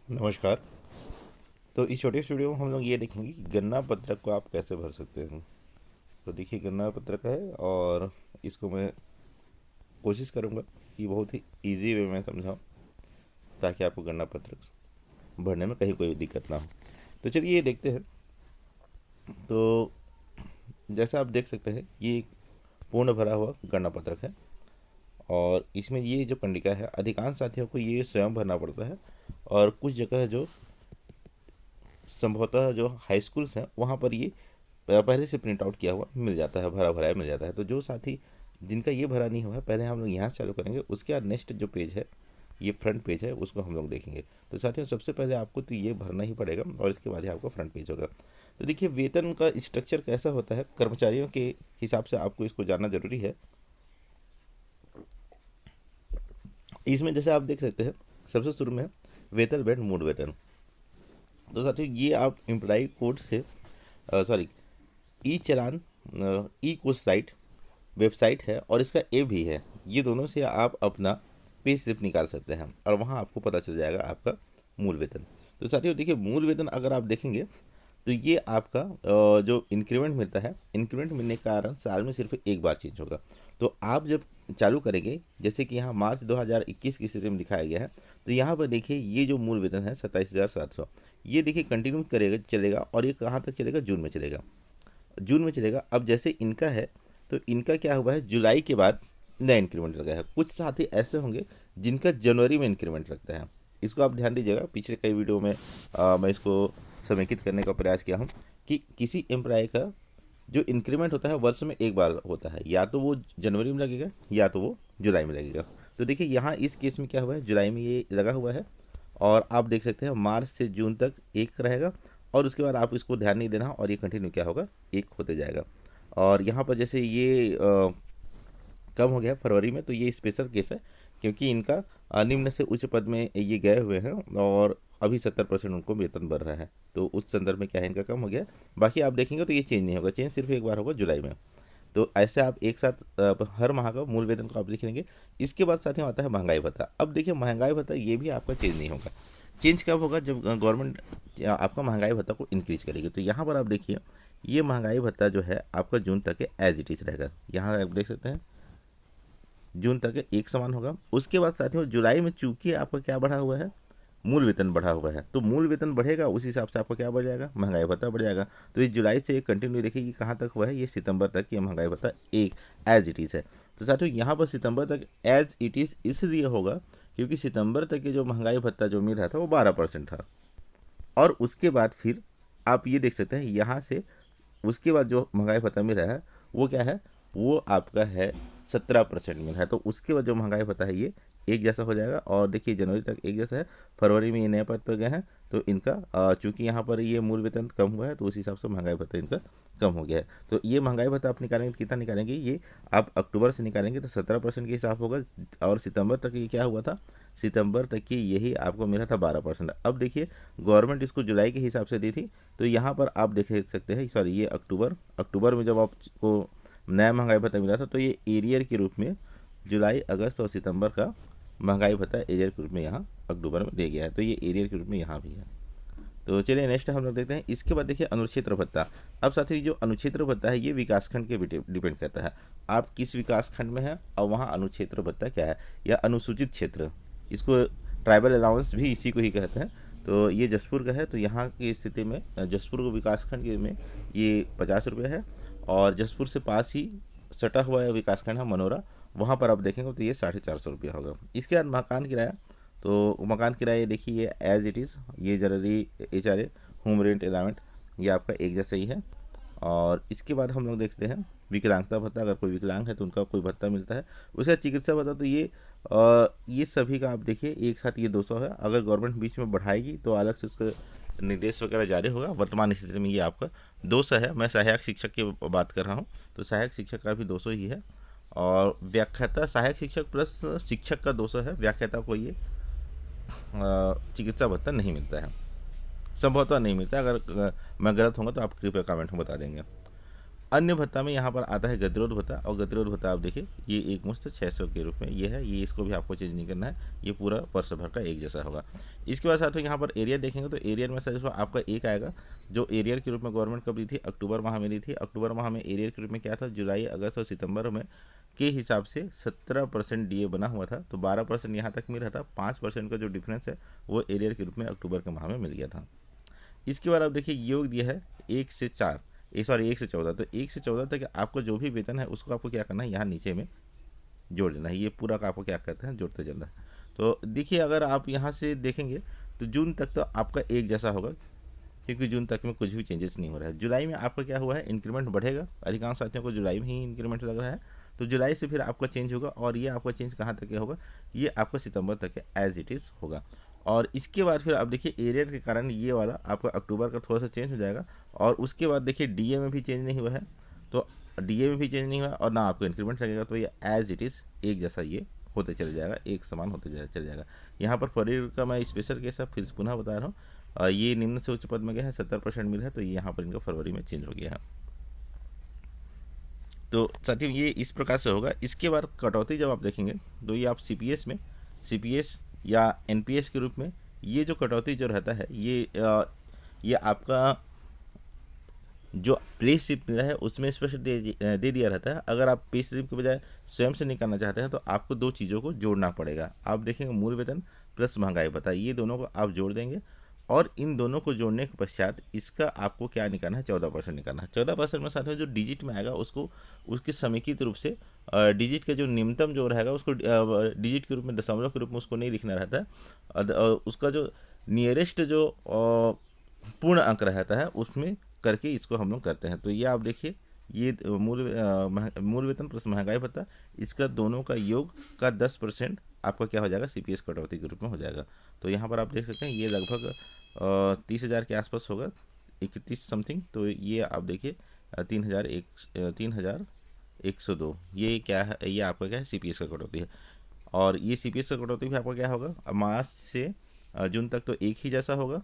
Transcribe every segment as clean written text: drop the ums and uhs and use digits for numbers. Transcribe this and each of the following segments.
नमस्कार। तो इस छोटे से वीडियो में हम लोग ये देखेंगे कि गन्ना पत्रक को आप कैसे भर सकते हैं। तो देखिए गन्ना पत्रक है और इसको मैं कोशिश करूँगा कि बहुत ही इजी वे में समझाऊँ ताकि आपको गन्ना पत्रक भरने में कहीं कोई दिक्कत ना हो। तो चलिए ये देखते हैं। तो जैसा आप देख सकते हैं ये एक पूर्ण भरा हुआ गन्ना पत्रक है और इसमें ये जो कंडिका है अधिकांश साथियों को ये स्वयं भरना पड़ता है और कुछ जगह जो संभवतः जो हाई स्कूल्स हैं वहाँ पर ये पहले से प्रिंट आउट किया हुआ मिल जाता है, भरा भराया मिल जाता है। तो जो साथी जिनका ये भरा नहीं हुआ है पहले हम लोग यहाँ से चालू करेंगे, उसके बाद नेक्स्ट जो पेज है ये फ्रंट पेज है उसको हम लोग देखेंगे। तो साथियों सबसे पहले आपको तो ये भरना ही पड़ेगा और इसके बाद ही आपका फ्रंट पेज होगा। तो देखिए वेतन का स्ट्रक्चर कैसा होता है, कर्मचारियों के हिसाब से आपको इसको जानना जरूरी है। इसमें जैसे आप देख सकते हैं सबसे शुरू में वेतन बैंड मूल वेतन। तो साथियों ये आप एम्प्लॉय कोड से सॉरी ई चलान ई कोर्स साइट वेबसाइट है और इसका ऐप भी है, ये दोनों से आप अपना पे स्लिप निकाल सकते हैं और वहाँ आपको पता चल जाएगा आपका मूल वेतन। तो साथियों देखिए मूल वेतन अगर आप देखेंगे तो ये आपका जो इंक्रीमेंट मिलता है, इंक्रीमेंट मिलने के कारण साल में सिर्फ एक बार चेंज होगा। तो आप जब चालू करेंगे जैसे कि यहाँ मार्च 2021 की स्थिति में दिखाया गया है, तो यहाँ पर देखिए ये जो मूल वेतन है 27,700, ये देखिए कंटिन्यू करेगा चलेगा और ये कहाँ तक चलेगा, जून में चलेगा, जून में चलेगा। अब जैसे इनका है तो इनका क्या हुआ है, जुलाई के बाद नया इंक्रीमेंट लगा है। कुछ साथी ऐसे होंगे जिनका जनवरी में इंक्रीमेंट लगता है, इसको आप ध्यान दीजिएगा। पिछले कई वीडियो में मैं इसको समेकित करने का प्रयास किया हूँ कि किसी एम्प्लॉय का जो इंक्रीमेंट होता है वर्ष में एक बार होता है, या तो वो जनवरी में लगेगा या तो वो जुलाई में लगेगा। तो देखिए यहाँ इस केस में क्या हुआ है, जुलाई में ये लगा हुआ है और आप देख सकते हैं मार्च से जून तक एक रहेगा और उसके बाद आप इसको ध्यान नहीं देना और ये कंटिन्यू क्या होगा, एक होते जाएगा। और यहाँ पर जैसे ये कम हो गया फरवरी में, तो ये स्पेशल केस है क्योंकि इनका निम्न से उच्च पद में ये गए हुए हैं और अभी 70% उनको वेतन बढ़ रहा है, तो उस संदर्भ में क्या है इनका कम हो गया। बाकी आप देखेंगे तो ये चेंज नहीं होगा, चेंज सिर्फ एक बार होगा जुलाई में। तो ऐसे आप एक साथ हर माह का मूल वेतन को आप लिख लेंगे। इसके बाद साथ ही आता है महंगाई भत्ता। अब देखिए महंगाई भत्ता ये भी आपका चेंज नहीं होगा। चेंज कब होगा, जब गवर्नमेंट आपका महंगाई भत्ता को इंक्रीज करेगी। तो यहाँ पर आप देखिए ये महंगाई भत्ता जो है आपका जून तक के एज इट इज रहेगा, यहाँ आप देख सकते हैं जून तक एक समान होगा। उसके बाद साथियों जुलाई में चूंकि आपका क्या बढ़ा हुआ है, मूल वेतन बढ़ा हुआ है, तो मूल वेतन बढ़ेगा उस हिसाब से आपका क्या बढ़ जाएगा, महंगाई भत्ता बढ़ जाएगा। तो ये जुलाई से कंटिन्यू देखिए कि कहाँ तक हुआ है, ये सितंबर तक ये महंगाई भत्ता एक एज इट इज़ है। तो साथियों यहाँ पर सितंबर तक एज इट इज़ इसलिए होगा क्योंकि सितंबर तक के जो महंगाई भत्ता जो मिल रहा था वो 12% था और उसके बाद फिर आप ये देख सकते हैं यहाँ से उसके बाद जो महंगाई भत्ता मिल रहा है वो क्या है, वो आपका है 17% मिल रहा है। तो उसके बाद जो महंगाई भत्ता है ये एक जैसा हो जाएगा और देखिए जनवरी तक एक जैसा है, फरवरी में ये नए पद पर गए हैं तो इनका चूंकि यहाँ पर ये मूल वेतन कम हुआ है तो उस हिसाब से महंगाई भत्ता इनका कम हो गया है। तो ये महंगाई भत्ता आप निकालेंगे तो कितना निकालेंगे, ये आप अक्टूबर से निकालेंगे तो 17% के हिसाब होगा और सितंबर तक ये क्या हुआ था, सितंबर तक की यही आपको मिला था 12%। अब देखिए गवर्नमेंट इसको जुलाई के हिसाब से दी थी, तो यहाँ पर आप देख सकते हैं सॉरी ये अक्टूबर में जब आपको नया महंगाई भत्ता मिला था तो ये एरियर के रूप में जुलाई अगस्त और सितंबर का महंगाई भत्ता एरियर के रूप में यहाँ अक्टूबर में दे गया है, तो ये एरियर के रूप में यहाँ भी है। तो चलिए नेक्स्ट हम लोग देखते हैं। इसके बाद देखिए अनुक्षेत्र भत्ता। अब साथ ही जो अनुक्षेत्र भत्ता है ये विकासखंड के डिपेंड करता है, आप किस विकासखंड में हैं और वहाँ अनुक्षेत्र भत्ता क्या है, या अनुसूचित क्षेत्र, इसको ट्राइबल अलाउंस भी इसी को ही कहते हैं। तो ये जसपुर का है, तो यहाँ की स्थिति में जसपुर को विकासखंड के में ये 50 रुपये है और जसपुर से पास ही सटा हुआ है विकासखंड है मनोरा, वहाँ पर आप देखेंगे तो ये 450 रुपया होगा। इसके बाद मकान किराया, तो मकान किराया देखिए ये एज इट इज़, ये जनरली HRA होम रेंट अलाउंट ये आपका एक जैसा ही है। और इसके बाद हम लोग देखते हैं विकलांगता भत्ता, अगर कोई विकलांग है तो उनका कोई भत्ता मिलता है। उसका चिकित्सा भत्ता तो ये सभी का आप देखिए एक साथ ये 200 है, अगर गवर्नमेंट बीच में बढ़ाएगी तो अलग से उसका निर्देश वगैरह जारी होगा। वर्तमान स्थिति में ये आपका 200 है। मैं सहायक शिक्षक की बात कर रहा हूँ तो सहायक शिक्षक का भी 200 ही है और व्याख्याता सहायक शिक्षक प्लस शिक्षक का 200 है, व्याख्याता को ये चिकित्सा भत्ता नहीं मिलता है, संभवतः नहीं मिलता है। अगर मैं गलत होंगे तो आप कृपया कमेंट में बता देंगे। अन्य भत्ता में यहाँ पर आता है गतिरोध भत्ता, और गतिरोध भत्ता आप देखिए ये एक मुश्त 600 के रूप में ये है, ये इसको भी आपको चेंज नहीं करना है, ये पूरा वर्ष भर का एक जैसा होगा। इसके बाद साथ में यहाँ पर एरियर देखेंगे तो एरियर में सर आपका एक आएगा, जो एरियर के रूप में गवर्नमेंट कब दी थी, अक्टूबर माह में दी थी। अक्टूबर माह में एरियर के रूप में क्या था, जुलाई अगस्त और सितंबर में के हिसाब से 17% डीए बना हुआ था, तो 12% यहाँ तक मिल रहा था, 5% का जो डिफरेंस है वो एरियर के रूप में अक्टूबर के माह में मिल गया था। इसके बाद आप देखिए योग दिया है 1 से 4, 1 से 14, तो 1 से 14 तक आपको जो भी वेतन है उसको आपको क्या करना है, यहाँ नीचे में जोड़ देना है, ये पूरा का आपको क्या करते हैं, जोड़ते चलना है। तो देखिए अगर आप यहाँ से देखेंगे तो जून तक तो आपका एक जैसा होगा, क्योंकि जून तक में कुछ भी चेंजेस नहीं हो रहा है। जुलाई में आपका क्या हुआ है, इंक्रीमेंट बढ़ेगा, अधिकांश साथियों को जुलाई में ही इंक्रीमेंट लग रहा है, तो जुलाई से फिर आपका चेंज होगा, और ये आपका चेंज कहाँ तक होगा, ये आपका सितंबर तक एज इट इज़ होगा। और इसके बाद फिर आप देखिए एरियर के कारण ये वाला आपका अक्टूबर का थोड़ा सा चेंज हो जाएगा, और उसके बाद देखिए डीए में भी चेंज नहीं हुआ है, तो डीए में भी चेंज नहीं हुआ और ना आपको इंक्रीमेंट लगेगा, तो ये एज इट इज़ एक जैसा ये होते चले जाएगा, एक समान होते चले जाएगा। यहाँ पर फरीर का मैं स्पेशल केस अब फिर पुनः बता रहा हूँ, ये निम्न से उच्च पद में गया है, 70% मिला है, तो ये यहाँ पर इनका फरवरी में चेंज हो गया है। तो साथियों ये इस प्रकार से होगा। इसके बाद कटौती जब आप देखेंगे तो ये आप सीपीएस में, सीपीएस या एनपीएस के रूप में ये जो कटौती जो रहता है ये आपका जो पे स्लिप मिला है उसमें स्पष्ट दे दिया रहता है। अगर आप पे स्लिप के बजाय स्वयं से निकालना चाहते हैं तो आपको दो चीज़ों को जोड़ना पड़ेगा। आप देखेंगे मूल वेतन प्लस महंगाई भत्ता, ये दोनों को आप जोड़ देंगे, और इन दोनों को जोड़ने के पश्चात इसका आपको क्या निकालना है, 14% निकालना है। 14% में साथ में जो डिजिट में आएगा उसको उसके समेकित रूप से डिजिट का जो न्यूनतम जो रहेगा उसको डिजिट के रूप में, दशमलव के रूप में उसको नहीं लिखना रहता है, उसका जो नियरेस्ट जो पूर्ण अंक रहता है उसमें करके इसको हम लोग करते हैं। तो ये आप देखिए ये मूल वेतन प्लस महंगाई भत्ता, इसका दोनों का योग का 10% आपका क्या हो जाएगा, सीपीएस कटौती के रूप में हो जाएगा। तो यहाँ पर आप देख सकते हैं ये लगभग 30,000 के आसपास होगा, 31 समथिंग। तो ये आप देखिए 3,102, ये क्या है, ये आपका क्या है, सीपीएस का कटौती है। और ये सीपीएस का कटौती भी आपका क्या होगा, मार्च से जून तक तो एक ही जैसा होगा,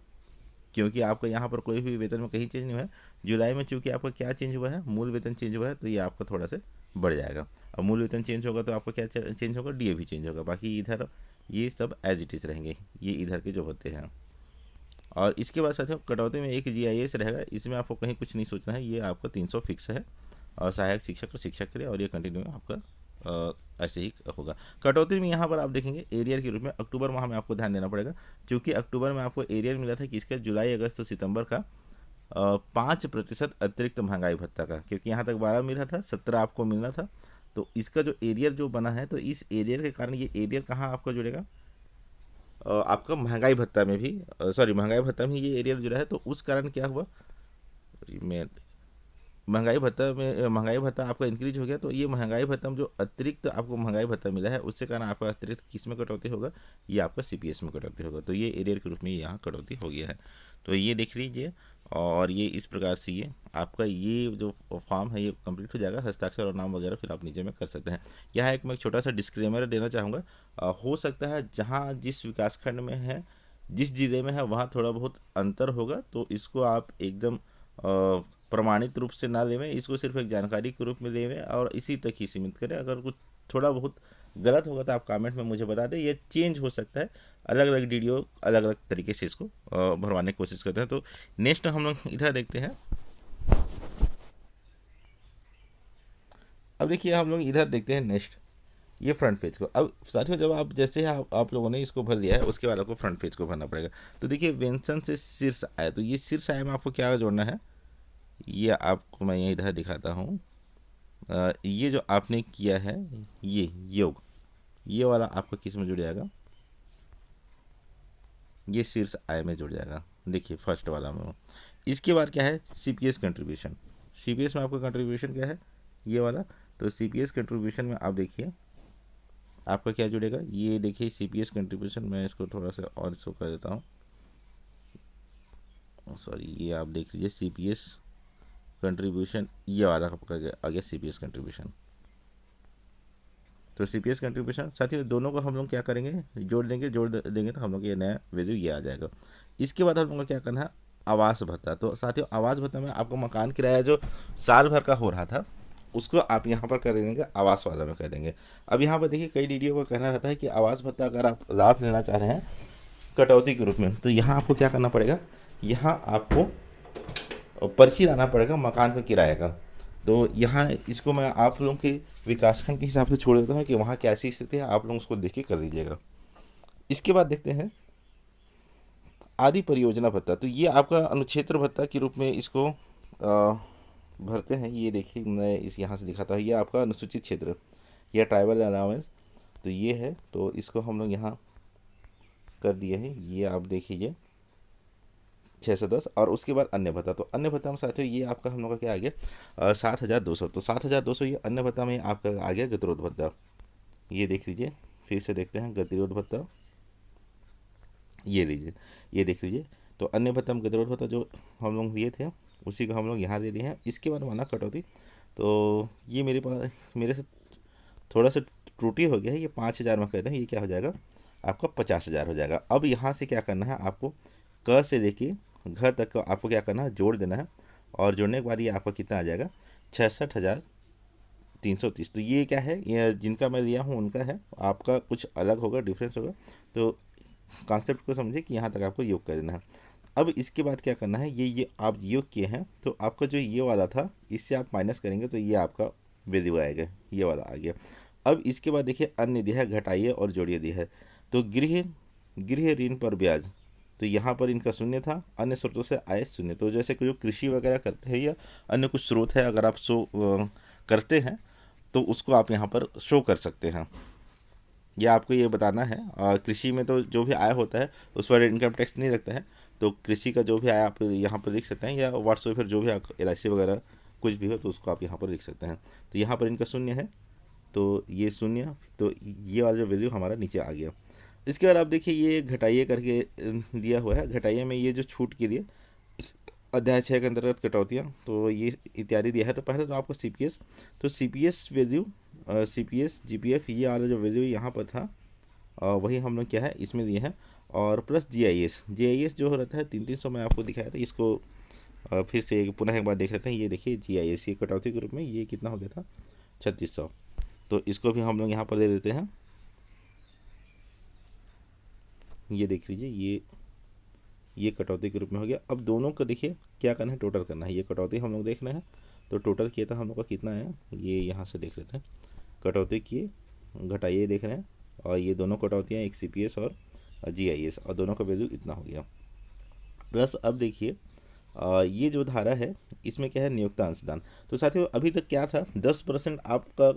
क्योंकि आपका यहाँ पर कोई भी वेतन में कहीं चेंज नहीं हुआ है। जुलाई में चूंकि आपका क्या चेंज हुआ है, मूल वेतन चेंज हुआ है, तो ये आपका थोड़ा सा बढ़ जाएगा। और मूल वेतन चेंज होगा तो आपका क्या चेंज होगा, डीए भी चेंज होगा। बाकी इधर ये सब एज इट इज़ रहेंगे, ये इधर के जो होते हैं। और इसके बाद साथियों कटौती में एक जीआईएस रहेगा, इसमें आपको कहीं कुछ नहीं सोचना है, ये आपका 300 फिक्स है, और सहायक शिक्षक और शिक्षक के लिए, और ये कंटिन्यू आपका ऐसे ही होगा। कटौती में यहाँ पर आप देखेंगे एरियर के रूप में अक्टूबर माह में आपको ध्यान देना पड़ेगा, क्योंकि अक्टूबर में आपको एरियर मिला था कि इसका जुलाई अगस्त सितंबर का 5% अतिरिक्त महंगाई भत्ता का, क्योंकि यहाँ तक 12 मिला था, 17 आपको मिलना था। तो इसका जो एरियर जो बना है, तो इस एरियर के कारण ये एरियर कहाँ आपका जुड़ेगा, आपका महंगाई भत्ता में भी, सॉरी महंगाई भत्ता में ये एरियर जुड़ा है। तो उस कारण क्या हुआ, मैं महंगाई भत्ता आपका इंक्रीज हो गया, तो ये महंगाई भत्ता में जो अतिरिक्त आपको महंगाई भत्ता मिला है उससे कारण आपका अतिरिक्त किस में कटौती होगा, ये आपका सीपीएस में कटौती होगा। तो ये एरियर के रूप में यहाँ कटौती हो गया है। तो ये देख लीजिए, और ये इस प्रकार से ये आपका ये जो फॉर्म है ये कंप्लीट हो जाएगा। हस्ताक्षर और नाम वगैरह फिर आप नीचे में कर सकते हैं। यहाँ एक मैं छोटा सा डिस्क्लेमर देना चाहूँगा, हो सकता है जहाँ जिस विकासखंड में है, जिस जिले में है, वहाँ थोड़ा बहुत अंतर होगा, तो इसको आप एकदम प्रमाणित रूप से ना लेवें, इसको सिर्फ एक जानकारी के रूप में लेवें और इसी तक ही सीमित करें। अगर कुछ थोड़ा बहुत गलत होगा तो आप कमेंट में मुझे बता दें, ये चेंज हो सकता है, अलग अलग वीडियो अलग अलग तरीके से इसको भरवाने की कोशिश करते हैं। तो नेक्स्ट हम लोग इधर देखते हैं। अब देखिए हम लोग इधर देखते हैं नेक्स्ट, ये फ्रंट पेज को। अब साथियों जब आप जैसे आप लोगों ने इसको भर दिया है उसके बाद आपको फ्रंट पेज को भरना पड़ेगा। तो देखिए वेंसन से शीर्ष आय, तो ये शीर्ष आय में आपको क्या जोड़ना है, ये आपको मैं इधर दिखाता हूँ। ये जो आपने किया है ये योग, ये वाला आपका किस में जुड़ जाएगा, ये शीर्ष आय में जुड़ जाएगा। देखिए फर्स्ट वाला में। इसके बाद क्या है, सीपीएस कंट्रीब्यूशन। सीपीएस में आपका कंट्रीब्यूशन क्या है, ये वाला। तो सीपीएस कंट्रीब्यूशन में आप देखिए आपका क्या जुड़ेगा, ये देखिए सीपीएस कंट्रीब्यूशन, मैं इसको थोड़ा सा और शो कर देता हूँ, सॉरी ये आप देख लीजिए सीपीएस कंट्रीब्यूशन, ये वाला आपका आ गया सीपीएस कंट्रीब्यूशन। तो सीपीएस कंट्रीब्यूशन साथियों दोनों को हम लोग क्या करेंगे, जोड़ देंगे तो हम लोग ये नया वैल्यू ये आ जाएगा। इसके बाद हम लोग को क्या करना है, आवास भत्ता। तो साथियों आवास भत्ता में आपको मकान किराया जो साल भर का हो रहा था उसको आप यहाँ पर कर देंगे आवास वाला में कर देंगे। अब यहाँ पर देखिए कई डीडीओ का कहना रहता है कि आवास भत्ता अगर आप लाभ लेना चाह रहे हैं कटौती के रूप में, तो यहाँ आपको क्या करना पड़ेगा, यहाँ आपको पर्ची लाना पड़ेगा मकान का किराए का। तो यहाँ इसको मैं आप लोगों के विकासखंड के हिसाब से छोड़ देता हूँ कि वहाँ कैसी स्थिति है, आप लोग उसको देख के कर दीजिएगा। इसके बाद देखते हैं आदि परियोजना भत्ता। तो ये आपका अनुक्षेत्र भत्ता के रूप में इसको भरते हैं। ये देखिए मैं इस यहाँ से दिखाता हूँ, ये आपका अनुसूचित क्षेत्र या ट्राइबल अलाउंस, तो ये है। तो इसको हम लोग यहाँ कर दिए हैं, ये आप देख लीजिए 610। और उसके बाद अन्य भत्ता। तो अन्य भत्ता में साथियों ये आपका हम लोग का क्या आ गया 7,200। तो 7,200 ये अन्य भत्ता में आपका आ गया गतिरोध भत्ता। ये देख लीजिए, फिर से देखते हैं गतिरोध भत्ता, ये लीजिए, ये देख लीजिए। तो अन्य भत्ता में गतिरोध भत्ता जो हम लोग दिए थे उसी को हम लोग यहाँ दे दिए हैं। इसके बाद माना कटौती, तो ये मेरे से थोड़ा सा त्रुटि हो गया है, ये 5,000 में कहते हैं, ये क्या हो जाएगा आपका 50,000 हो जाएगा। अब यहाँ से क्या करना है आपको, क से लेके घर तक का आपको क्या करना है जोड़ देना है, और जोड़ने के बाद ये आपका कितना आ जाएगा 66,330। तो ये क्या है, ये जिनका मैं लिया हूँ उनका है, आपका कुछ अलग होगा, डिफरेंस होगा। तो कॉन्सेप्ट को समझे कि यहाँ तक आपको योग कर देना है। अब इसके बाद क्या करना है, ये आप योग किए हैं तो आपका जो ये वाला था इससे आप माइनस करेंगे तो ये आपका वैल्यू आएगा, ये वाला आ गया। अब इसके बाद देखिए अन्य दिया है, घटाइए और जोड़िए दिया है। तो गृह ऋण पर ब्याज, तो यहाँ पर इनका शून्य था, अन्य स्रोतों से आय शून्य। तो जैसे कि जो कृषि वगैरह करते हैं या अन्य कुछ स्रोत है अगर आप करते हैं तो उसको आप यहाँ पर शो कर सकते हैं। या आपको ये बताना है, कृषि में तो जो भी आय होता है उस पर इनकम टैक्स नहीं लगता है, तो कृषि का जो भी आय आप यहाँ पर लिख सकते हैं, या व्हाट्सएप फिर जो भी LIC वगैरह कुछ भी हो तो उसको आप यहाँ पर लिख सकते हैं। तो यहाँ पर इनका शून्य है, तो ये शून्य, तो ये वाला जो वैल्यू हमारा नीचे आ गया। इसके बाद आप देखिए ये घटाइए करके दिया हुआ है, घटाइए में ये जो छूट के लिए अध्याय 6 के अंतर्गत कटौतियाँ तो ये इत्यादि दिया है। तो पहले तो आपको CPS, तो CPS वैल्यू CPS GPF ये वाला जो वैल्यू यहाँ पर था वही हम लोग क्या है इसमें दिए हैं, और प्लस GIS जो रहता है 300 में आपको दिखाया था। इसको फिर से पुनः एक बार देख लेते हैं। ये देखिए GIS ये कटौती के रूप में ये कितना हो गया था 3600, तो इसको भी हम लोग यहाँ पर दे देते हैं। ये देख लीजिए ये कटौती के रूप में हो गया। अब दोनों को देखिए क्या करना है, टोटल करना है। ये कटौती हम लोग देखना है, तो टोटल किया था हम लोग का कितना है, ये यहाँ से देख लेते हैं। कटौती किए घटाइए देख रहे हैं, और ये दोनों कटौतियाँ एक CPS और GIS, और दोनों का वैल्यू इतना हो गया। प्लस अब देखिए ये जो धारा है इसमें क्या है नियोक्ता अंशदान। तो साथियों अभी तक क्या था 10% आपका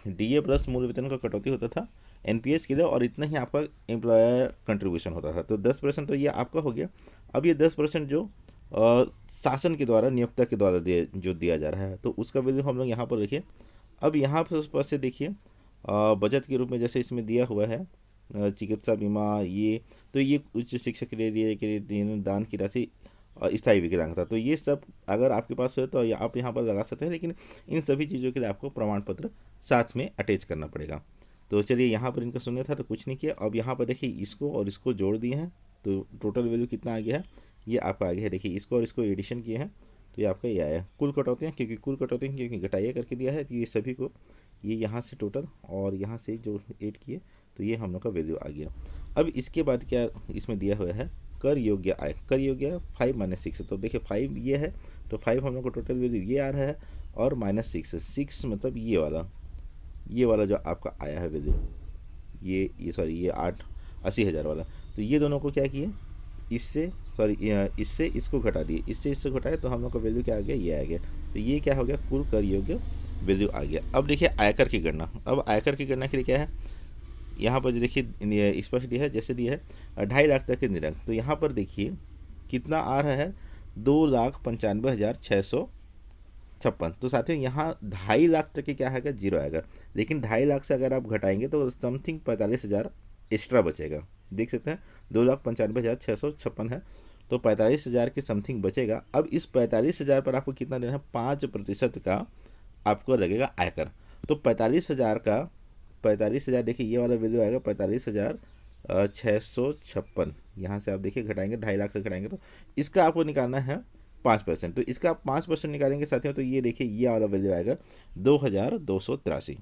DA प्लस मूल वेतन का कटौती होता था NPS के लिए, और इतना ही आपका एम्प्लॉयर कंट्रीब्यूशन होता था। तो 10% तो ये आपका हो गया। अब ये 10% जो शासन के द्वारा नियोक्ता के द्वारा दिया जा रहा है, तो उसका वैल्यू हम लोग यहाँ पर देखिए। अब यहाँ पर से देखिए बचत के रूप में जैसे इसमें दिया हुआ है चिकित्सा बीमा, ये तो ये उच्च शिक्षा के लिए दान की राशि स्थायी विकलांगता, तो ये सब अगर आपके पास है तो आप यहाँ पर लगा सकते हैं, लेकिन इन सभी चीज़ों के लिए आपको प्रमाण पत्र साथ में अटैच करना पड़ेगा। तो चलिए यहाँ पर इनका शून्य था तो कुछ नहीं किया। अब यहाँ पर देखिए इसको और इसको जोड़ दिए हैं, तो टोटल वैल्यू कितना आ गया है, ये आपका आ गया है। देखिए इसको और इसको एडिशन किए हैं तो ये आपका ये आया। कुल कटौतियाँ क्योंकि घटाइए करके दिया है, तो ये सभी को ये यहाँ से टोटल और यहाँ से जो ऐड किए तो ये हम लोग का वैल्यू आ गया। अब इसके बाद क्या इसमें दिया हुआ है कर योग्य आय, कर योग्य 5 - 6। तो देखिए 5 ये है, तो 5 हम लोग को टोटल वैल्यू ये आ रहा है, और -6 मतलब ये वाला जो आपका आया है वैल्यू, ये सॉरी ये 80,000 वाला। तो ये दोनों को क्या किए, इससे इसको घटा दिए, इससे घटाए, तो हम लोग का वैल्यू क्या आ गया, ये आ गया। तो ये क्या हो गया कुल कर योग्य वैल्यू आ गया। अब देखिए आयकर की गणना। अब आयकर की गणना के लिए क्या है, यहाँ पर जो देखिए स्पष्ट दिया है, जैसे दिया है 2.5 लाख तक के निरंक। तो यहाँ पर देखिए कितना आ रहा है 2,95,656। तो साथियों यहाँ 2.5 लाख तक के क्या आएगा, जीरो आएगा। लेकिन 2.5 लाख से अगर आप घटाएंगे तो समथिंग 45,000 एक्स्ट्रा बचेगा। देख सकते हैं 2,95,656 है, तो 45,000 के समथिंग बचेगा। अब इस 45,000 पर आपको कितना देना है, 5% का आपको लगेगा आयकर। तो 45,000 देखिए ये वाला वैल्यू आएगा 45,656, यहाँ से आप देखिए घटाएंगे 2.5 लाख से घटाएंगे तो इसका आपको निकालना है 5%। तो इसका आप 5% निकालेंगे साथियों, तो ये देखिए ये वाला वैल्यू आएगा 2283।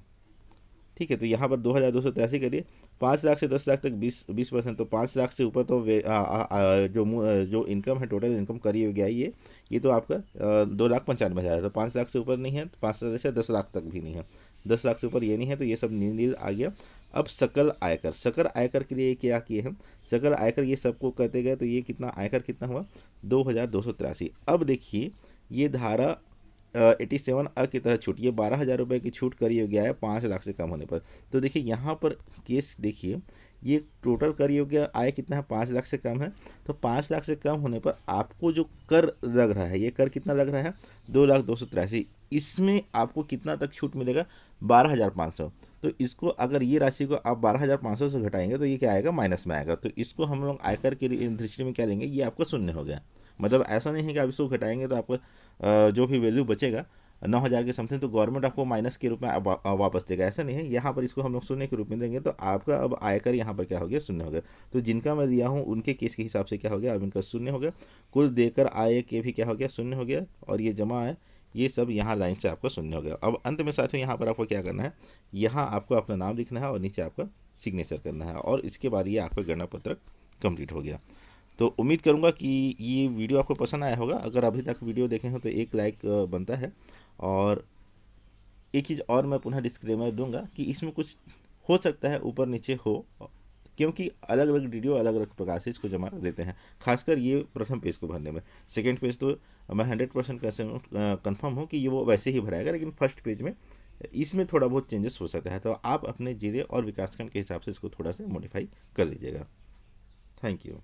ठीक है, तो यहाँ पर 2283 करिए। 5 लाख से 10 लाख तक 20%, तो 5 लाख से ऊपर तो जो इनकम है, टोटल इनकम करी हो गया ये तो आपका 2,95,000 है। तो 5 लाख से ऊपर नहीं है, तो 5 से 10 लाख तक भी नहीं है, 10 लाख से ऊपर ये नहीं है, तो ये सब नील आ गया। अब सकल आयकर, सकल आयकर के लिए क्या किए हम, सकल आयकर ये सबको करते गए, तो ये कितना आयकर कितना हुआ 2283। अब देखिए ये धारा 87 अ की तरह छूट, ये 12,000 रुपये की छूट करी हो गया है 5 लाख से कम होने पर। तो देखिए यहाँ पर केस देखिए, ये टोटल कर योग्य आय कितना है 5 लाख से कम है। तो 5 लाख से कम होने पर आपको जो कर लग रहा है, ये कर कितना लग रहा है 2,0283। इसमें आपको कितना तक छूट मिलेगा 12,500। तो इसको अगर ये राशि को आप 12,500 से घटाएंगे तो ये क्या आएगा, माइनस में आएगा। तो इसको हम लोग आयकर की दृष्टि में क्या लेंगे, ये आपका शून्य हो गया। मतलब ऐसा नहीं है कि आप इसको घटाएंगे तो आपका जो भी वैल्यू बचेगा 9,000 के समथिंग, तो गवर्नमेंट आपको माइनस के रूप में वापस देगा, ऐसा नहीं है। यहाँ पर इसको हम लोग शून्य के रूप में देंगे, तो आपका अब आयकर यहाँ पर क्या हो गया, शून्य हो गया। तो जिनका मैं दिया हूँ उनके केस के हिसाब से क्या हो गया, अब इनका शून्य हो गया। कुल देकर आय के भी क्या हो गया, शून्य हो गया। और ये जमा है, ये सब यहाँ लाइन से आपका शून्य हो गया। अब अंत में साथियों यहाँ पर आपको क्या करना है, यहाँ आपको अपना नाम लिखना है और नीचे आपका सिग्नेचर करना है, और इसके बाद ये आपका गणना पत्रक कंप्लीट हो गया। तो उम्मीद करूँगा कि ये वीडियो आपको पसंद आया होगा। अगर अभी तक वीडियो देखे हो तो एक लाइक बनता है। और एक चीज़ और मैं पुनः डिस्क्लेमर दूंगा कि इसमें कुछ हो सकता है ऊपर नीचे हो, क्योंकि अलग अलग वीडियो अलग अलग प्रकार से इसको जमा देते हैं, खासकर ये प्रथम पेज को भरने में। सेकेंड पेज तो मैं 100% कन्फर्म हूँ कि ये वो वैसे ही भराएगा, लेकिन फर्स्ट पेज में इसमें थोड़ा बहुत चेंजेस हो सकता है। तो आप अपने जिले और विकासखंड के हिसाब से इसको थोड़ा सा मॉडिफाई कर लीजिएगा। Thank you.